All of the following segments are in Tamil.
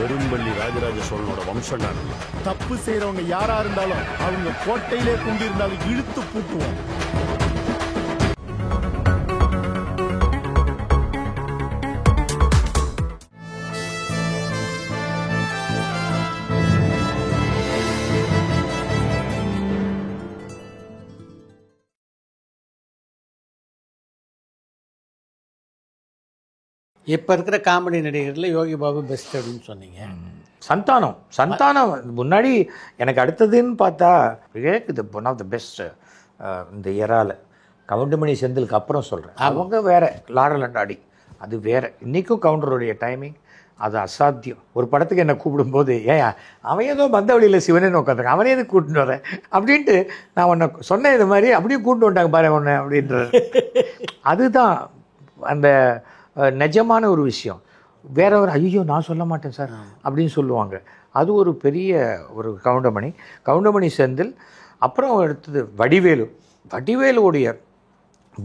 பெரும்பள்ளி ராஜராஜ சோழனோட வம்சம் நான். தப்பு செய்யறவங்க யாரா இருந்தாலும் அவங்க கோட்டையிலே குண்டி இருந்தாலும் இழுத்து பூட்டுவோம். இப்போ இருக்கிற காமெடி நடிகர்களில் யோகி பாபு பெஸ்ட் அப்படின்னு சொன்னீங்க. சந்தானம் முன்னாடி எனக்கு அடுத்ததுன்னு பார்த்தா விவேக் இது ஒன் ஆஃப் த பெஸ்ட் இந்த இயரால். கவுண்டமணி செந்திலுக்கு அப்புறம் சொல்கிறேன். அவங்க வேறு லாரல் அண்ட் ஆடி அது வேறு. இன்றைக்கும் கவுண்டருடைய டைமிங் அது அசாத்தியம். ஒரு படத்துக்கு என்னை கூப்பிடும்போது ஏன் அவன் ஏதோ பந்த வழியில் சிவனே உட்காந்துருக்கான், அவனே எதுக்கு கூட்டின்னு வரேன் அப்படின்ட்டு நான் உன்னை சொன்னேன். இது மாதிரி அப்படியே கூப்பிட்டு வந்துட்டாங்க பாரு ஒன்று அப்படின்றது. அதுதான் அந்த நிஜமான ஒரு விஷயம். வேற ஒரு ஐயோ நான் சொல்ல மாட்டேன் சார் அப்படின்னு சொல்லுவாங்க. அது ஒரு பெரிய ஒரு கவுண்டமணி செந்தில். அப்புறம் அடுத்தது வடிவேலுடைய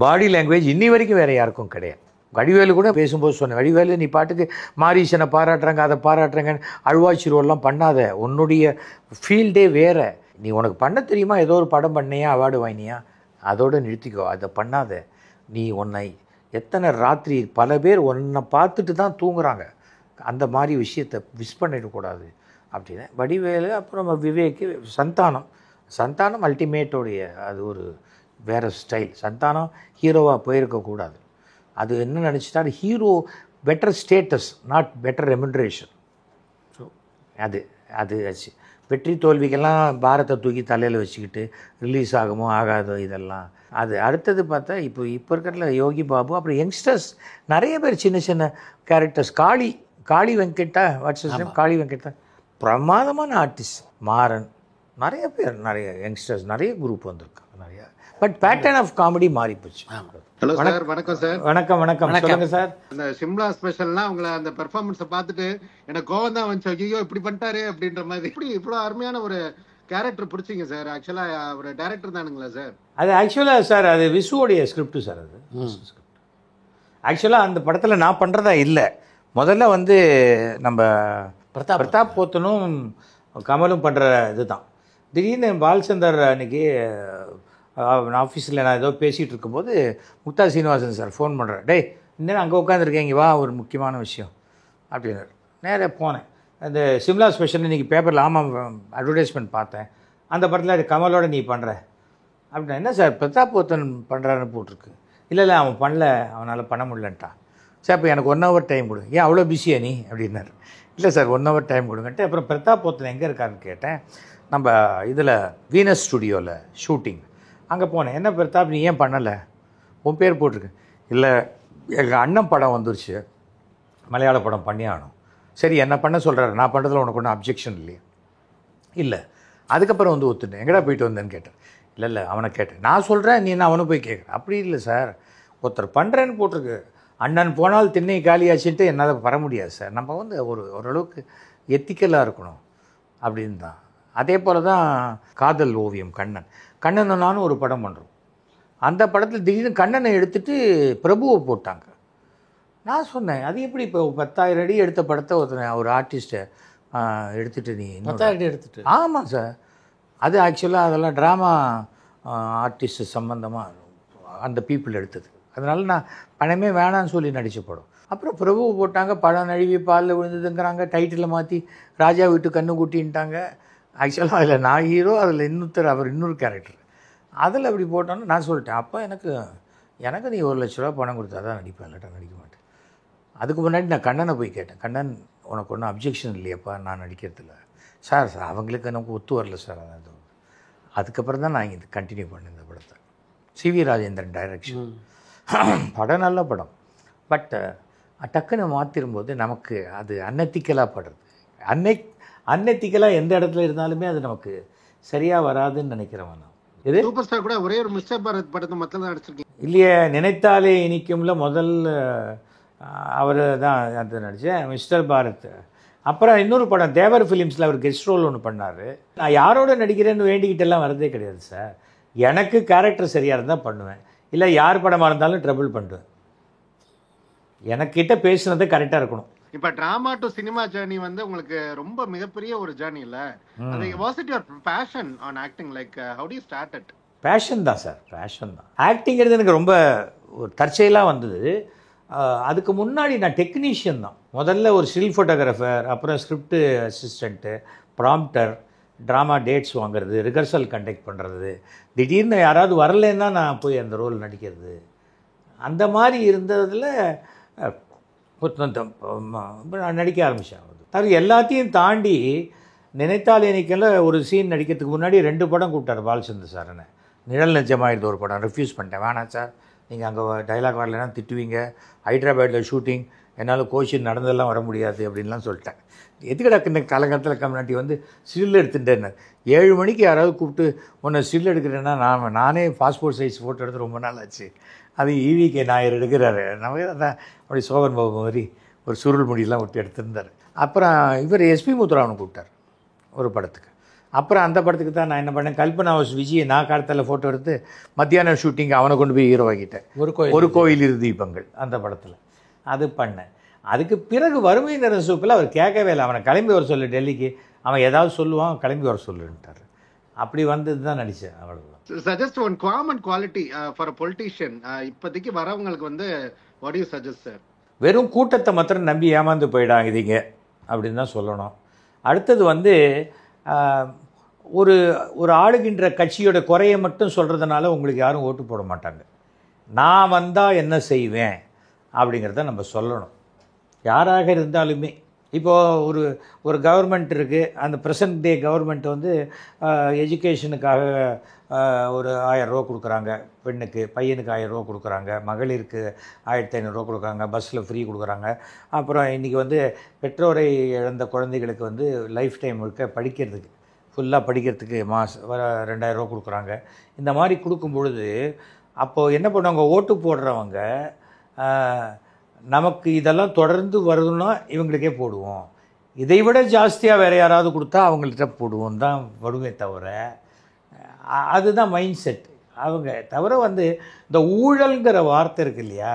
பாடி லாங்குவேஜ் இன்னி வரைக்கும் வேறு யாருக்கும் கிடையாது. வடிவேலு கூட பேசும்போது சொன்னேன், வடிவேலு நீ பாட்டுக்கு மாரீசனை பாராட்டுறாங்க அதை பாராட்டுறாங்கன்னு அழுவாச்சி ரோல்லாம் பண்ணாத, உன்னுடைய ஃபீல்டே வேறு. நீ உனக்கு பண்ண தெரியுமா, ஏதோ ஒரு படம் பண்ணியா அவார்டு வாங்கினியா, அதோடு நிறுத்திக்கோ, அதை பண்ணாத. நீ உன்னை எத்தனை ராத்திரி பல பேர் உன்னை பார்த்துட்டு தான் தூங்குறாங்க, அந்த மாதிரி விஷயத்தை மிஸ் பண்ணிடக்கூடாது அப்படின்னு வடிவேலு. அப்புறம் விவேக்கு, சந்தானம் அல்டிமேட்டோடைய அது ஒரு வேறு ஸ்டைல். சந்தானம் ஹீரோவாக போயிருக்கக்கூடாது. அது என்ன நினச்சிட்டா hero better status not better remuneration. So அது ஆச்சு. வெற்றி தோல்விக்கெல்லாம் பாரத்தை தூக்கி தலையில் வச்சுக்கிட்டு ரிலீஸ் ஆகுமோ ஆகாதோ இதெல்லாம். அது அடுத்தது பார்த்தா இப்போ இருக்கிற யோகி பாபு. அப்புறம் யங்ஸ்டர்ஸ் நிறைய பேர் சின்ன சின்ன கேரக்டர்ஸ். காளி வெங்கட்டா காளி வெங்கட்டா பிரமாதமான ஆர்டிஸ்ட். மாறன், நிறைய பேர், நிறைய யங்ஸ்டர்ஸ், நிறைய குரூப் வந்திருக்காங்க நிறையா. பட் பேட்டர்ன் ஆஃப் காமெடி மாறி போச்சு. ஹலோ சார், வணக்கம் சார். வணக்கம் சொல்லுங்க சார். இந்த சிம்லா ஸ்பெஷல்லாம் உங்களை அந்த பெர்ஃபார்மன்ஸை பார்த்துட்டு எனக்கு கோவம் தான் வந்துச்சு. ஐயோ இப்படி பண்ணிட்டாரு அப்படின்ற மாதிரி. இப்படி இவ்வளோ அருமையான ஒரு கேரக்டர் பிடிச்சிங்க சார். ஆக்சுவலாக ஒரு டைரக்டர் தானுங்களா சார்? அது ஆக்சுவலாக சார் அது விசுவோடைய ஸ்கிரிப்ட் சார். அது ஆக்சுவலாக அந்த படத்தில் நான் பண்ணுறதா இல்லை. முதல்ல வந்து நம்ம பிரதாப் போத்தனும் கமலும் பண்ணுற இது தான். திடீர்னு பாலச்சந்தர் அன்றைக்கி ஆஃபீஸில் நான் ஏதோ பேசிகிட்டு இருக்கும்போது முக்தா சீனிவாசன் சார் ஃபோன் பண்ணுறேன், டேய் இன்னும் அங்கே உட்காந்துருக்கேங்க வா ஒரு முக்கியமான விஷயம் அப்படின்னாரு. நேராக போனேன். அந்த சிம்லா ஸ்பெஷல் இன்றைக்கி பேப்பரில் ஆமாம் அட்வர்டைஸ்மெண்ட் பார்த்தேன், அந்த படத்தில் அது கமலோட நீ பண்ணுற அப்படின்னா. என்ன சார் பிரதாப் போத்தன் பண்ணுறாருன்னு போட்டிருக்கு. இல்லை அவன் பண்ணல, அவனால் பண்ண முடியலன்ட்டான். சார் இப்போ எனக்கு 1 hour டைம் கொடு. ஏன் அவ்வளோ பிஸியா நீ அப்படின்னாரு. இல்லை சார் 1 hour டைம் கொடுங்கன்ட்டு. அப்புறம் பிரதாப் போத்தன் எங்கே இருக்காருன்னு கேட்டேன். நம்ம இதில் வீனஸ் ஸ்டுடியோவில் ஷூட்டிங் அங்கே போனேன். என்ன பிரதாப் நீ ஏன் பண்ணலை, உன் பேர் போட்டிருக்கு. இல்லை எங்கள் அண்ணன் படம் வந்துருச்சு, மலையாள படம் பண்ணி ஆகணும். சரி என்ன பண்ண சொல்கிறாரு, நான் பண்ணுறதுல உனக்கு ஒன்றும் அப்ஜெக்ஷன் இல்லையா? இல்லை. அதுக்கப்புறம் வந்து ஒத்துட்டேன். எங்கடா போயிட்டு வந்தேன்னு கேட்டேன். இல்லை அவனை கேட்டேன். நான் சொல்கிறேன் நீ என்ன அவனை போய் கேட்குறேன். அப்படி இல்லை சார், ஒருத்தர் பண்ணுறேன்னு போட்டிருக்கு, அண்ணன் போனால் திண்ணை காலியாச்சுன்ட்டு என்னால் வர முடியாது சார். நம்ம வந்து ஓரளவுக்கு எத்திக்கலாக இருக்கணும் அப்படின்னு தான். அதே போல் தான் காதல் ஓவியம் கண்ணன் நானும் ஒரு படம் பண்ணுறோம். அந்த படத்தில் திடீர்னு கண்ணனை எடுத்துகிட்டு பிரபுவை போட்டாங்க. நான் சொன்னேன் அது எப்படி இப்போ 10,000 அடி எடுத்த படத்தை ஒரு ஆர்டிஸ்ட்டை எடுத்துகிட்டு நீ 10,000 அடி எடுத்துகிட்டு. ஆமாம் சார். அது ஆக்சுவலாக அதெல்லாம் ட்ராமா ஆர்டிஸ்ட் சம்மந்தமாக அந்த பீப்புள் எடுத்தது. அதனால நான் பணமே வேணான்னு சொல்லி நடித்த படம். அப்புறம் பிரபுவை போட்டாங்க, படம் நழுவி பாலில் விழுந்ததுங்கிறாங்க, டைட்டில் மாற்றி ராஜா வீட்டு கண்ணு கூட்டின்ட்டாங்க. ஆக்சுவலாக அதில் நான் ஹீரோ, அதில் அவர் இன்னொரு கேரக்டர். அதில் அப்படி போட்டோன்னு நான் சொல்லிட்டேன். அப்போ எனக்கு நீ 1 லட்ச ரூபா பணம் கொடுத்தா தான் நடிப்பேன், இல்லாட்டா நடிக்க மாட்டேன். அதுக்கு முன்னாடி நான் கண்ணனை போய் கேட்டேன், கண்ணன் உனக்கு ஒன்றும் அப்ஜெக்ஷன் இல்லையாப்பா நான் நடிக்கிறதில்ல? சார் அவங்களுக்கு நமக்கு ஒத்து வரல சார். அதுக்கப்புறம் தான் நான் இது கண்டினியூ பண்ணேன் இந்த படத்தை. CV Rajendran direction. படம் நல்ல படம். பட் டக்குன்னு மாற்றிரும்போது நமக்கு அது அன்னெத்திக்கலாக படுறது. அன்னெத்திக்கலாக எந்த இடத்துல இருந்தாலுமே அது நமக்கு சரியாக வராதுன்னு நினைக்கிறவன். இது சூப்பர் ஸ்டார் கூட ஒரே ஒரு மிஸ்டர் பாரத் படத்தை மொத்தம் தான் நடிச்சிருக்கீங்க இல்லையே. நினைத்தாலே இனிக்கும்ல முதல் அவர் தான் அது நடித்தேன், மிஸ்டர் பாரத். அப்புறம் இன்னொரு படம் தேவர் ஃபிலிம்ஸில் அவர் கெஸ்ட் ரோல் ஒன்று பண்ணார். நான் யாரோட நடிக்கிறேன்னு வேண்டிக்கிட்டெல்லாம் வரதே கிடையாது சார். எனக்கு கேரக்டர் சரியாக இருந்தால் பண்ணுவேன், இல்லை யார் படமாக இருந்தாலும் ட்ரபிள் பண்ணுவேன். எனக்கிட்ட பேசுனது கரெக்டாக இருக்கணும். இப்ப டிராமா டு சினிமா ஜேர்னி வந்து உங்களுக்கு ரொம்ப மிகப்பெரிய ஒரு ஜேர்னி இல்ல? அது was it your passion on acting? Like how do you start it? Passion தான் சார், பேஷன் தான். ஆக்டிங்கிறது எனக்கு ரொம்ப ஒரு தற்செயலாக வந்தது. அதுக்கு முன்னாடி நான் டெக்னீஷியன் தான். முதல்ல ஒரு ஸ்டில் ஃபோட்டோகிராஃபர், அப்புறம் script assistant, prompter, drama dates வாங்குறது, ரிஹர்சல் கண்டக்ட் பண்ணுறது, திடீர்னு யாராவது வரலன்னா நான் போய் அந்த ரோல் நடிக்கிறது, அந்த மாதிரி இருந்ததில் நான் நடிக்க ஆரம்பித்தேன். அது எல்லாத்தையும் தாண்டி நினைத்தால் இன்றைக்கெல்ல ஒரு சீன் நடிக்கிறதுக்கு முன்னாடி 2 படம் கூப்பிட்டார் பாலச்சந்தர் சார். என்ன நிழல் நிஜமாயிருது ஒரு படம், ரெஃப்யூஸ் பண்ணிட்டேன். வேணாம் சார், நீங்கள் அங்கே டைலாக் வரலைன்னா திட்டுவீங்க, ஹைதராபாத்தில் ஷூட்டிங், என்னால் கோச்சின் நடந்தெல்லாம் வர முடியாது அப்படின்லாம் சொல்லிட்டேன். எதுக்கடா இந்த காலகட்டத்தில் கம்யூனிட்டி வந்து ஸ்டில் எடுத்துட்டேன். 7 மணிக்கு யாராவது கூப்பிட்டு உன்னை ஸ்டில் எடுக்கிறேன்னா நானே பாஸ்போர்ட் சைஸ் ஃபோட்டோ எடுத்து ரொம்ப நாள் ஆச்சு. அது ஈவிகே நாயர் எடுக்கிறாரு, நம்ம தான் அப்படி சோகன் பாபு மாதிரி ஒரு சுருள் முடியெல்லாம் விட்டு எடுத்திருந்தார். அப்புறம் இவர் எஸ்பி முத்துராமன் கூப்பிட்டார் ஒரு படத்துக்கு. அப்புறம் அந்த படத்துக்கு தான் நான் என்ன பண்ணேன், கல்பனா ஹவுஸ் விஜயை நான் காலத்தில் ஃபோட்டோ எடுத்து மத்தியானம் ஷூட்டிங் அவனை கொண்டு போய் ஹீரோ ஆகிட்டேன். ஒரு கோயில் இரு தீபங்கள் அந்த படத்தில் அது பண்ணேன். அதுக்கு பிறகு வறுமை நிற சூப்பில் அவர் கேட்கவே இல்லை, அவனை கிளம்பி வர சொல்லு டெல்லிக்கு, அவன் ஏதாவது சொல்லுவான், கிளம்பி வர சொல்லுன்ட்டார். அப்படி வந்தது தான் நடித்தேன், அவ்வளோதான். Suggest one common quality for a politician இப்போதைக்கு வரவங்களுக்கு வந்து வாட் யூ சஜஸ்ட் சார்? வெறும் கூட்டத்தை மாத்திரம் நம்பி ஏமாந்து போயிடாதீங்க அப்படின்னு தான் சொல்லணும். அடுத்தது வந்து ஒரு ஆளுகின்ற கட்சியோட குறையை மட்டும் சொல்கிறதுனால உங்களுக்கு யாரும் ஓட்டு போட மாட்டாங்க. நான் வந்தால் என்ன செய்வேன் அப்படிங்கிறத நம்ம சொல்லணும், யாராக இருந்தாலுமே. இப்போது ஒரு கவர்மெண்ட் இருக்குது, அந்த ப்ரெசன்ட் டே கவர்மெண்ட் வந்து எஜுகேஷனுக்காக ஒரு 1000 ரூபா கொடுக்குறாங்க, பெண்ணுக்கு பையனுக்கு 1000 ரூபா கொடுக்குறாங்க, மகளிருக்கு 1500 ரூபா கொடுக்குறாங்க, பஸ்ஸில் ஃப்ரீ கொடுக்குறாங்க. அப்புறம் இன்றைக்கி வந்து பெற்றோரை இழந்த குழந்தைகளுக்கு வந்து லைஃப் டைம் இருக்க படிக்கிறதுக்கு ஃபுல்லாக படிக்கிறதுக்கு வர 2000 ரூபா கொடுக்குறாங்க. இந்த மாதிரி கொடுக்கும் பொழுது அப்போது என்ன பண்ணுவாங்க, ஓட்டு போடுறவங்க நமக்கு இதெல்லாம் தொடர்ந்து வருதுன்னா இவங்களுக்கே போடுவோம், இதை விட ஜாஸ்தியாக வேறு யாராவது கொடுத்தா அவங்கள்ட்ட போடுவோம் தான் வருமே தவிர, அதுதான் மைண்ட் செட் அவங்க. தவிர வந்து இந்த ஊழல்ங்கிற வார்த்தை இருக்கு இல்லையா,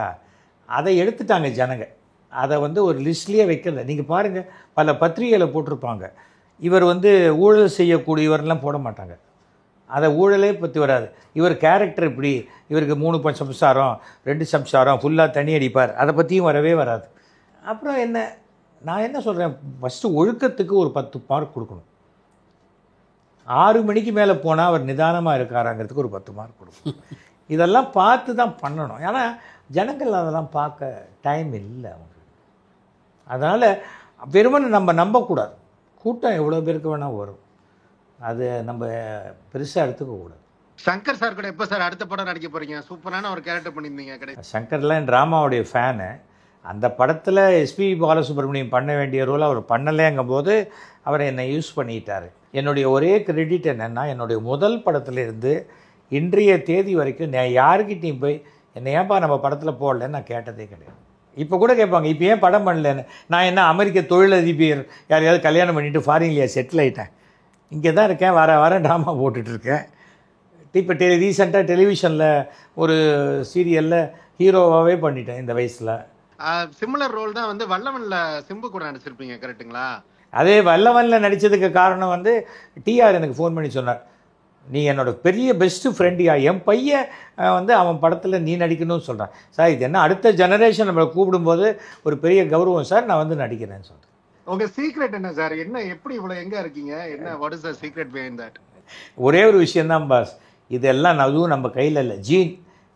அதை எடுத்துட்டாங்க ஜனங்க. அதை வந்து ஒரு லிஸ்ட்லேயே வைக்கல. நீங்கள் பாருங்கள், பல பத்திரிகையில் போட்டிருப்பாங்க, இவர் வந்து ஊழல் செய்யக்கூடியவர்லாம் போட மாட்டாங்க. அதை ஊழலே பற்றி வராது. இவர் கேரக்டர் இப்படி, இவருக்கு 3 சம்சாரம் 2 சம்சாரம் ஃபுல்லாக தண்ணி அடிப்பார், அதை பற்றியும் வரவே வராது. அப்புறம் என்ன, நான் என்ன சொல்கிறேன், ஃபஸ்ட்டு ஒழுக்கத்துக்கு ஒரு 10 மார்க் கொடுக்கணும். 6 மணிக்கு மேலே போனால் அவர் நிதானமாக இருக்காராங்கிறதுக்கு ஒரு 10 மார்க் கொடுக்கணும். இதெல்லாம் பார்த்து தான் பண்ணணும். ஏன்னா ஜனங்கள் அதெல்லாம் பார்க்க டைம் இல்லை அவங்க. அதனால் வெறுமனே நம்ம நம்பக்கூடாது. கூட்டம் எவ்வளோ பேருக்கு வேணால் வரும், அது நம்ம பெருசாக எடுத்துக்கக்கூடாது. சங்கர் சார் கூட எப்போ சார் அடுத்த படம் நடிக்க போகிறீங்க? சூப்பரான ஒரு கேரக்டர் பண்ணியிருந்தீங்க கிடையாது? சங்கர்லாம் ட்ராமாவுடைய ஃபேனு. அந்த படத்தில் எஸ்பி பாலசுப்ரமணியம் பண்ண வேண்டிய ரோல் அவர் பண்ணலேங்கும் போது அவரை என்னை யூஸ் பண்ணிட்டார். என்னுடைய ஒரே கிரெடிட் என்னென்னா, என்னுடைய முதல் படத்துலேருந்து இன்றைய தேதி வரைக்கும் நான் யாருக்கிட்டையும் போய் என்னை ஏன்பா நம்ம படத்தில் போடலன்னு நான் கேட்டதே கிடையாது. இப்போ கூட கேட்பாங்க, இப்போ ஏன் படம் பண்ணலன்னு. நான் என்ன அமெரிக்க தொழிலதிபர் யாரையாவது கல்யாணம் பண்ணிவிட்டு ஃபாரின்லையா செட்டில் ஆகிட்டேன்? இங்கே தான் இருக்கேன், வாரம் ட்ராமா போட்டுட்ருக்கேன். இப்போ ரீசெண்டாக டெலிவிஷனில் ஒரு சீரியலில் ஹீரோவாகவே பண்ணிட்டேன் இந்த வயசில். சிமிலர் ரோல் தான் வந்து வல்லவனில் சிம்பு கூட நடிச்சிருப்பீங்க, கரெக்டுங்களா? அதே வல்லவனில் நடித்ததுக்கு காரணம் வந்து டிஆர் எனக்கு ஃபோன் பண்ணி சொன்னார், நீ என்னோட பெரிய பெஸ்ட்டு ஃப்ரெண்டியா, என் பையன் வந்து அவன் படத்தில் நீ நடிக்கணும்னு சொல்கிறான். சார் இது என்ன, அடுத்த ஜெனரேஷன் நம்மளை கூப்பிடும்போது ஒரு பெரிய கௌரவம் சார், நான் வந்து நடிக்கிறேன்னு சொல்கிறேன். உங்க சீக்ரெட் என்ன சார்? என்ன, எப்படி இவ்வளோ எங்கே இருக்கீங்க? என்ன, what is the secret behind that? ஒரே ஒரு விஷயந்தான் பாஸ், இதெல்லாம் அதுவும் நம்ம கையில் இல்லை, ஜீன்.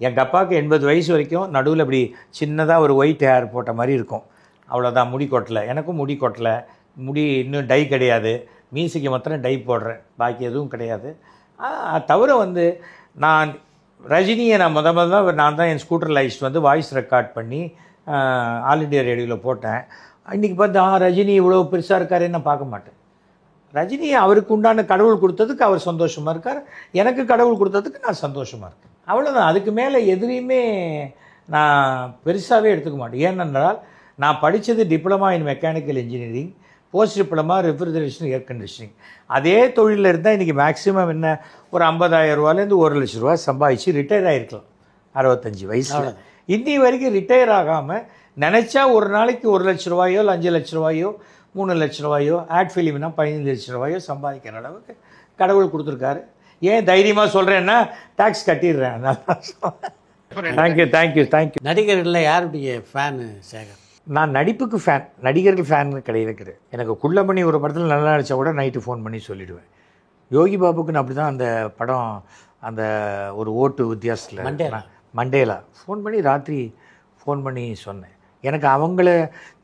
எங்கள் அப்பாவுக்கு 80 வயசு வரைக்கும் நடுவில் இப்படி சின்னதாக ஒரு ஒயிட் ஹேர் போட்ட மாதிரி இருக்கும், அவ்வளோதான். முடி கொட்டலை, எனக்கும் முடி கொட்டலை, முடி இன்னும் டை கிடையாது, மீசைக்கு மாத்திரம் டை போடுறேன், பாக்கி எதுவும் கிடையாது. தவிர வந்து நான் ரஜினியை நான் நான் தான் என் ஸ்கூட்டரில் அழைச்சிட்டு வந்து வாய்ஸ் ரெக்கார்ட் பண்ணி ஆல் இண்டியா ரேடியோவில் போட்டேன். இன்றைக்கி பார்த்தா ரஜினி இவ்வளோ பெருசாக இருக்காருன்னு நான் பார்க்க மாட்டேன். ரஜினியை அவருக்கு உண்டான கடவுள் கொடுத்ததுக்கு அவர் சந்தோஷமாக இருக்கார், எனக்கு கடவுள் கொடுத்ததுக்கு நான் சந்தோஷமாக இருக்கேன், அவ்வளோதான். அதுக்கு மேலே எதுலேயுமே நான் பெருசாகவே எடுத்துக்க மாட்டேன். ஏனென்றால் நான் படித்தது diploma in mechanical engineering, post diploma refrigeration air conditioning. அதே தொழிலில் இருந்தால் இன்றைக்கி மேக்ஸிமம் என்ன ஒரு 50,000 ரூபாலேருந்து 1 லட்ச ரூபா சம்பாதிச்சு ரிட்டையர் ஆகிருக்கலாம். 65 வயசில் இன்னி வரைக்கும் ரிட்டையர் ஆகாமல் நினச்சா ஒரு நாளைக்கு 1 லட்ச ரூபாயோ இல்லை 5 லட்ச ரூபாயோ 3 லட்ச ரூபாயோ ஆட் ஃபிலிம்னா 15 லட்ச ரூபாயோ சம்பாதிக்கிற அளவுக்கு கடவுள் கொடுத்துருக்காரு. ஏன் தைரியமாக சொல்கிறேன்னா டேக்ஸ் கட்டிடுறேன். தேங்க்யூ. நடிகர்களில் யாருடைய ஃபேனு சேகர்? நான் நடிப்புக்கு ஃபேன், நடிகர்கள் ஃபேன் கிடையாது. எனக்கு குள்ளமணி ஒரு படத்தில் நல்லா நடித்தா கூட நைட்டு ஃபோன் பண்ணி சொல்லிவிடுவேன். யோகி பாபுக்கு நான் அப்படி தான் அந்த படம் அந்த ஒரு ஓட்டு வித்தியாசத்தில் மண்டேலா ஃபோன் பண்ணி ராத்திரி ஃபோன் பண்ணி சொன்னேன். எனக்கு அவங்கள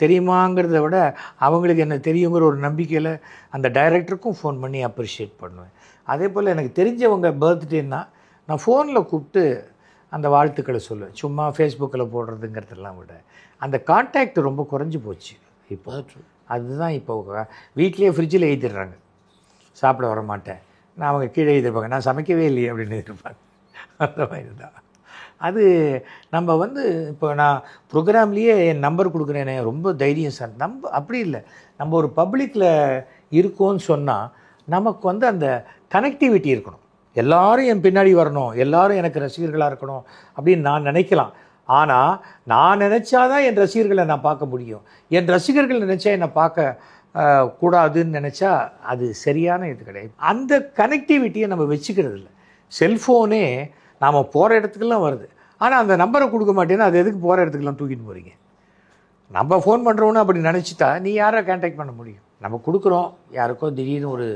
தெரியுமாங்கிறத விட அவங்களுக்கு என்ன தெரியுங்கிற ஒரு நம்பிக்கையில் அந்த டைரக்டருக்கும் ஃபோன் பண்ணி அப்ரிஷியேட் பண்ணுவேன். அதே போல் எனக்கு தெரிஞ்சவங்க பர்த்டேன்னா நான் ஃபோனில் கூப்பிட்டு அந்த வாழ்த்துக்களை சொல்லுவேன். சும்மா ஃபேஸ்புக்கில் போடுறதுங்கிறதெல்லாம் விட அந்த கான்டாக்ட் ரொம்ப குறைஞ்சி போச்சு இப்போ. அதுதான் இப்போ வீட்லேயே ஃப்ரிட்ஜில் எழுதிடுறாங்க, சாப்பிட வர மாட்டேன், நான் அவங்க கீழே எழுதிருப்பாங்க, நான் சமைக்கவே இல்லையே அப்படின்னு எழுதிருப்பாங்க. அந்த மாதிரி தான் அது. நம்ம இப்போ நான் ப்ரோக்ராம்லேயே என் நம்பர் கொடுக்குறேனே, ரொம்ப தைரியம் சார். அப்படி இல்லை, நம்ம ஒரு பப்ளிக்கில் இருக்கோன்னு சொன்னால் நமக்கு அந்த கனெக்டிவிட்டி இருக்கணும். எல்லாரும் என் பின்னாடி வரணும், எல்லாரும் எனக்கு ரசிகர்களாக இருக்கணும் அப்படின்னு நான் நினைக்கலாம். ஆனால் நான் நினச்சாதான் என் ரசிகர்களை நான் பார்க்க முடியும். என் ரசிகர்கள் நினச்சா என்னை பார்க்க கூடாதுன்னு நினச்சா அது சரியான இது கிடையாது. அந்த கனெக்டிவிட்டியை நம்ம வச்சுக்கிறது இல்லை. செல்ஃபோனே நாம் போகிற இடத்துக்கெல்லாம் வருது, ஆனால் அந்த நம்பரை கொடுக்க மாட்டேன்னா அது எதுக்கு போகிற இடத்துக்கெல்லாம் தூக்கிட்டு போகிறீங்க? நம்ம ஃபோன் பண்ணுறோன்னு அப்படி நினச்சிட்டா நீ யாரை கான்டாக்ட் பண்ண முடியும்? நம்ம கொடுக்குறோம், யாருக்கோ திடீர்னு ஒரு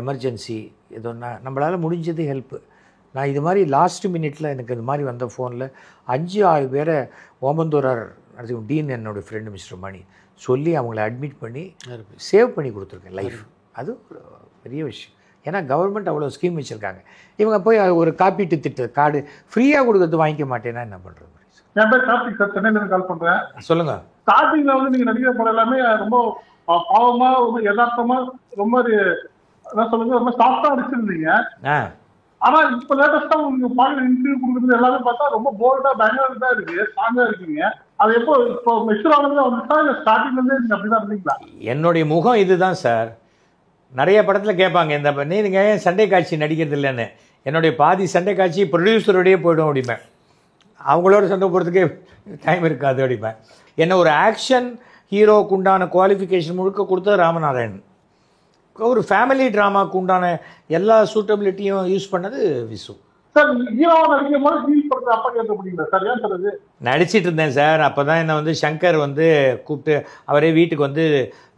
எமர்ஜென்சி எதுன்னா நம்மளால் முடிஞ்சது ஹெல்ப்பு. நான் இது மாதிரி லாஸ்ட் மினிட்ல எனக்கு இது மாதிரி வந்த ஃபோனில் 5-6 பேரை ஓமந்தூரார் டீன் என்னோடய ஃப்ரெண்டு மிஸ்டர் மணி சொல்லி அவங்கள அட்மிட் பண்ணி சேவ் பண்ணி கொடுத்துருக்கேன் லைஃப். அது ஒரு பெரிய விஷயம். ஏன்னா கவர்மெண்ட் அவ்வளோ ஸ்கீம் வச்சுருக்காங்க. இவங்க போய் ஒரு காப்பீட்டு திட்ட கார்டு ஃப்ரீயாக கொடுக்கறது வாங்கிக்க மாட்டேன்னா என்ன பண்ணுறது? என் பேர் கார்த்திக் சார், சென்னையிலேருந்து கால் பண்ணுறேன். சொல்லுங்கள். ஸ்டார்டிங்கில் நீங்கள் நடிகர் படம் எல்லாமே ரொம்ப பாவமாக, ரொம்ப யதார்த்தமாக, ரொம்ப என்ன சொல்லுங்க, ரொம்ப சாஃப்டாக அடிச்சிருந்தீங்க. ஆனால் இப்போ லேட்டஸ்ட்டாக உங்களுக்கு பாடல் இன்டர்வியூ கொடுக்குறது எல்லாமே பார்த்தா ரொம்ப போல்டாக பயங்கர தான் இருக்குது, ஸ்ட்ராங்காக இருக்கீங்க. அது இப்போ மெச்சூர் ஆனது வந்துட்டா இல்லை ஸ்டார்டிங்லேருந்தே நீங்கள் அப்படி தான் இருந்தீங்களா? என்னுடைய முகம் இதுதான் சார். நிறைய படத்தில் கேட்பாங்க, இந்த நீங்கள் ஏன் சண்டை காட்சி நடிக்கிறது இல்லைன்னு. என்னுடைய பாதி சண்டை காட்சி ப்ரொடியூசரோடையே போய்டும் அப்படிப்பேன். அவங்களோட சண்டை போகிறதுக்கே டைம் இருக்காது அப்படிப்பேன். என்ன ஒரு ஆக்ஷன் ஹீரோவுக்கு உண்டான குவாலிஃபிகேஷன் முழுக்க கொடுத்தது ராமநாராயணன். ஒரு ஃபேமிலி ட்ராமாவுக்கு உண்டான எல்லா சூட்டபிலிட்டியும் யூஸ் பண்ணது விசு. நடிச்சிட்டு இருந்தேன் சார். அப்போ தான் என்னை சங்கர் கூப்பிட்டு அவரே வீட்டுக்கு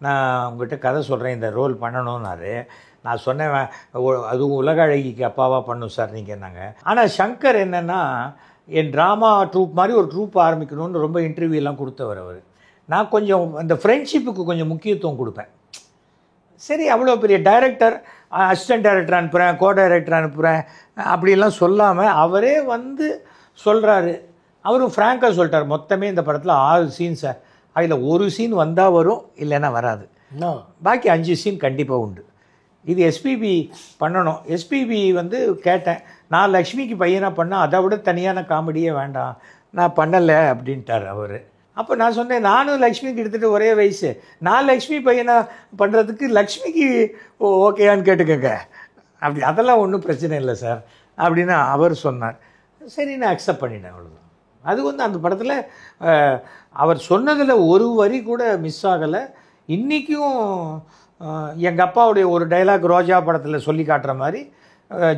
நான் உங்கள்கிட்ட கதை சொல்கிறேன், இந்த ரோல் பண்ணணும்னாரு. நான் சொன்னேன், அதுவும் உலக அழகிக்கு அப்பாவாக பண்ணும் சார் நீங்கள் என்னங்க. ஆனால் சங்கர் என்னென்னா என் ட்ராமா ட்ரூப் மாதிரி ஒரு ட்ரூப் ஆரம்பிக்கணும்னு ரொம்ப இன்டர்வியூலாம் கொடுத்தவர் அவர். நான் கொஞ்சம் அந்த ஃப்ரெண்ட்ஷிப்புக்கு கொஞ்சம் முக்கியத்துவம் கொடுப்பேன். சரி, அவ்வளோ பெரிய டைரக்டர், அசிஸ்டன்ட் டைரக்டர் அனுப்புகிறேன், கோ டைரக்டர் அனுப்புகிறேன் அப்படிலாம் சொல்லாமல் அவரே சொல்கிறாரு. அவரும் ஃப்ராங்காக சொல்லிட்டார், மொத்தமே இந்த படத்தில் 6 சீன் சார், அதில் ஒரு சீன் வந்தால் வரும், இல்லைன்னா வராது, பாக்கி 5 சீன் கண்டிப்பாக உண்டு. இது எஸ்பிபி பண்ணணும். எஸ்பிபி கேட்டேன், நான் லக்ஷ்மிக்கு பையனாக பண்ணால் அதை விட தனியான காமெடியே வேண்டாம், நான் பண்ணலை அப்படின்ட்டார் அவர். அப்போ நான் சொன்னேன், நானும் லக்ஷ்மிக்கு எடுத்துகிட்டு ஒரே வயசு, நான் லக்ஷ்மி பையனாக பண்ணுறதுக்கு லக்ஷ்மிக்கு ஓகேயான்னு கேட்டுக்கங்க அப்படி. அதெல்லாம் ஒன்றும் பிரச்சனை இல்லை சார் அப்படின்னு அவர் சொன்னார். சரி, நான் அக்செப்ட் பண்ணிட்டேன், அவ்வளோதான். அது அந்த படத்தில் அவர் சொன்னதில் ஒரு வரி கூட மிஸ் ஆகலை. இன்றைக்கும் எங்கள் அப்பாவுடைய ஒரு டைலாக் ரோஜா படத்தில் சொல்லி காட்டுற மாதிரி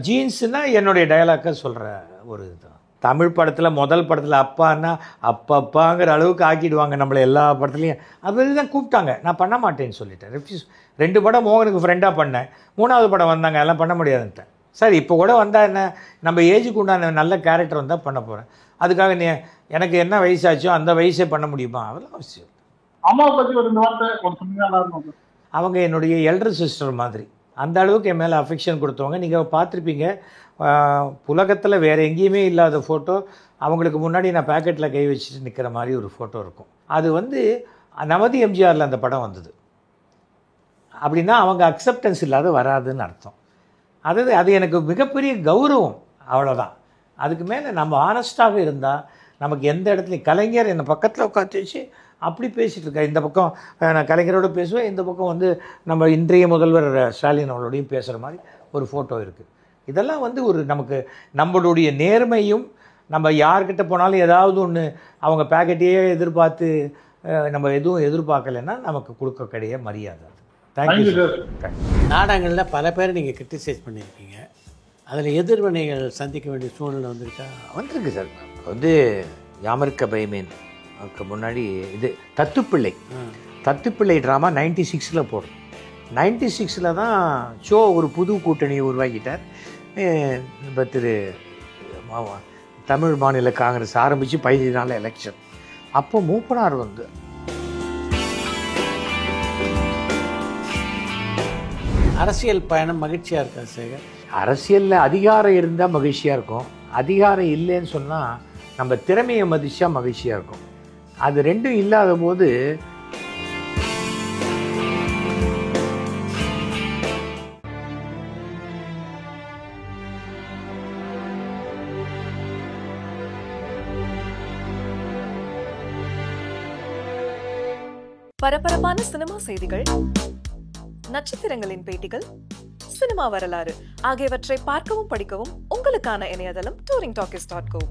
ஜீன்ஸுனால் என்னுடைய டைலாக்கை சொல்கிற ஒரு இதுதான். தமிழ் படத்தில் முதல் படத்தில் அப்பான்னா அப்பாங்கிற அளவுக்கு ஆக்கிடுவாங்க நம்மளை எல்லா படத்துலையும். அது தான் கூப்பிட்டாங்க, நான் பண்ண மாட்டேன்னு சொல்லிட்டேன், ரெஃப்யூஸ். 2 படம் மோகனுக்கு ஃப்ரெண்டாக பண்ணேன், 3வது படம் வந்தாங்க, எல்லாம் பண்ண முடியாதுன்ட்டேன். சார் இப்போ கூட வந்தால் என்ன, நம்ம ஏஜுக்கு உண்டான நல்ல கேரக்டர் வந்தால் பண்ண போகிறேன். அதுக்காக எனக்கு என்ன வயசாச்சோ அந்த வயசே பண்ண முடியுமா? அதெல்லாம் அவசியம். அம்மா பற்றி ஒரு வார்த்தை சொன்னீங்க. அவங்க என்னுடைய எல்டர் சிஸ்டர் மாதிரி, அந்த அளவுக்கு என் மேலே அஃபெக்ஷன் கொடுத்தவங்க. நீங்கள் பார்த்துருப்பீங்க, உலகத்தில் வேறு எங்கேயுமே இல்லாத ஃபோட்டோ, அவங்களுக்கு முன்னாடி நான் பேக்கெட்டில் கை வச்சுட்டு நிற்கிற மாதிரி ஒரு ஃபோட்டோ இருக்கும். அது நமதி எம்ஜிஆரில் அந்த படம் வந்தது. அப்படின்னா அவங்க அக்செப்டன்ஸ் இல்லாத வராதுன்னு அர்த்தம். அது எனக்கு மிகப்பெரிய கௌரவம், அவ்வளோதான். அதுக்கு மேலே நம்ம ஆனஸ்டாக இருந்தால் நமக்கு எந்த இடத்துலையும், கலைஞர் என்னை பக்கத்தில் உட்காந்து வச்சு அப்படி பேசிகிட்டு இருக்கேன். இந்த பக்கம் நான் கலைஞரோடு பேசுவேன், இந்த பக்கம் நம்ம இன்றைய முதல்வர் ஸ்டாலின் அவர்களோடையும் பேசுகிற மாதிரி ஒரு ஃபோட்டோ இருக்குது. இதெல்லாம் ஒரு நமக்கு நம்மளுடைய நேர்மையும் நம்ம யார்கிட்ட போனாலும் ஏதாவது ஒன்று அவங்க பேக்கெட்டையே எதிர்பார்த்து நம்ம எதுவும் எதிர்பார்க்கலைன்னா நமக்கு கொடுக்கக்கூடிய மரியாதை. Thank you sir. நாடகங்களில் பல பேர் நீங்கள் கிரிட்டிசைஸ் பண்ணியிருக்கீங்க, அதில் எதிர்வினைகள் சந்திக்க வேண்டிய சூழ்நிலை வந்திருக்கா? வந்திருக்கு சார். வந்து யாமர்க்க பயமேன் அதுக்கு முன்னாடி இது தத்துப்பிள்ளை ட்ராமா 96 போடும். 96 தான் ஷோ ஒரு புது கூட்டணியை உருவாக்கிட்டார். இப்போ தமிழ் மாநில காங்கிரஸ் ஆரம்பித்து 15 நாள் எலெக்ஷன். அப்போ மூப்பனார் வந்து அரசியல் பயணம் மகிழ்ச்சியாக இருக்கா சேகர்? அரசியலில் அதிகாரம் இருந்தால் மகிழ்ச்சியாக இருக்கும், அதிகாரம் இல்லைன்னு சொன்னால் நம்ம திறமையை மதிச்சா மகிழ்ச்சியாக இருக்கும். அது ரெண்டும் இல்லாத போது பரபரப்பான சினிமா செய்திகள், நட்சத்திரங்களின் பேட்டிகள், சினிமா வரலாறு ஆகியவற்றை பார்க்கவும் படிக்கவும் உங்களுக்கான இணையதளம் touringtalkies.co.